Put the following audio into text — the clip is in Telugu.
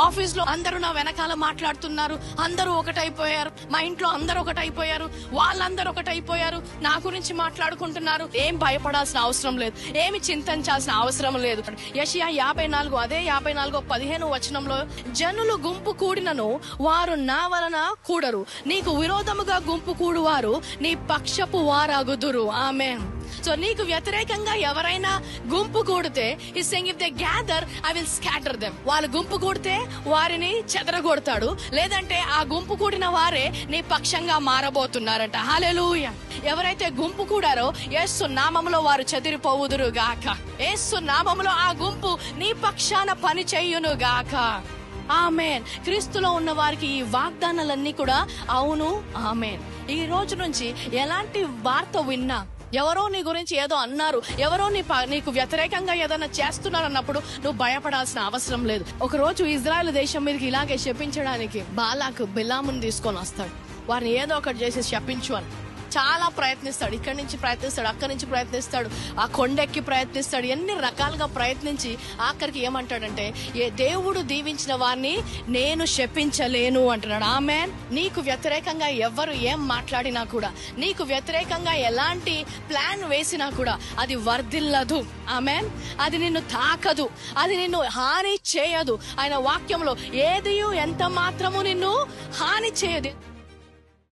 ఆఫీస్ లో అందరూ నా వెనకాల మాట్లాడుతున్నారు, అందరూ ఒకటైపోయారు, మా ఇంట్లో అందరూ ఒకటైపోయారు, వాళ్ళందరూ ఒకటైపోయారు, నా గురించి మాట్లాడుకుంటున్నారు. ఏం భయపడాల్సిన అవసరం లేదు, ఏమి చింతించాల్సిన అవసరం లేదు. యెషయా 54 అదే 54:15 వచనంలో, జనులు గుంపు కూడినను వారు నా వలన కూడరు, నీకు విరోధముగా గుంపు కూడువారు నీ పక్షపు వారగుదురు. ఆమేన్. సో నీకు వ్యతిరేకంగా ఎవరైనా గుంపు కూడితే, ఈ saying if they gather I will scatter them. వాళ్ళు గుంపు కూడితే వారిని చెదరగొడతాడు, లేదంటే ఆ గుంపు కూడిన వారే నీ పక్షంగా మారబోతున్నారంట. హల్లెలూయా. ఎవరైతే గుంపు కూడారో యేసు నామములో వారు చెదిరిపోవుదురు గాక. యేసు నామములో ఆ గుంపు నీ పక్షాన పని చేయును గాక. ఆమేన్. క్రీస్తులో ఉన్న వారికి ఈ వాగ్దానాలన్నీ కూడా అవును, ఆమేన్. ఈ రోజు నుంచి ఎలాంటి వార్త విన్నా, ఎవరో నీ గురించి ఏదో అన్నారు, ఎవరో నీకు వ్యతిరేకంగా ఏదైనా చేస్తున్నారు అన్నప్పుడు నువ్వు భయపడాల్సిన అవసరం లేదు. ఒక రోజు ఇజ్రాయెల్ దేశం మీదకి ఇలాగే శపించడానికి బాలాకు బిలాముని తీసుకొని వస్తాడు. వారిని ఏదో ఒకటి చేసి శపించు అని చాలా ప్రయత్నిస్తాడు. ఇక్కడి నుంచి ప్రయత్నిస్తాడు, అక్కడి నుంచి ప్రయత్నిస్తాడు, ఆ కొండెక్కి ప్రయత్నిస్తాడు, ఎన్ని రకాలుగా ప్రయత్నించి ఆఖరికి ఏమంటాడంటే, ఏ దేవుడు దీవించిన వారిని నేను శపించలేను అంటున్నాడు. ఆమేన్. నీకు వ్యతిరేకంగా ఎవరు ఏం మాట్లాడినా కూడా, నీకు వ్యతిరేకంగా ఎలాంటి ప్లాన్ వేసినా కూడా అది వర్ధిల్లదు. ఆమేన్. అది నిన్ను తాకదు, అది నిన్ను హాని చేయదు. ఆయన వాక్యంలో ఏది ఎంత మాత్రము నిన్ను హాని చేయదు.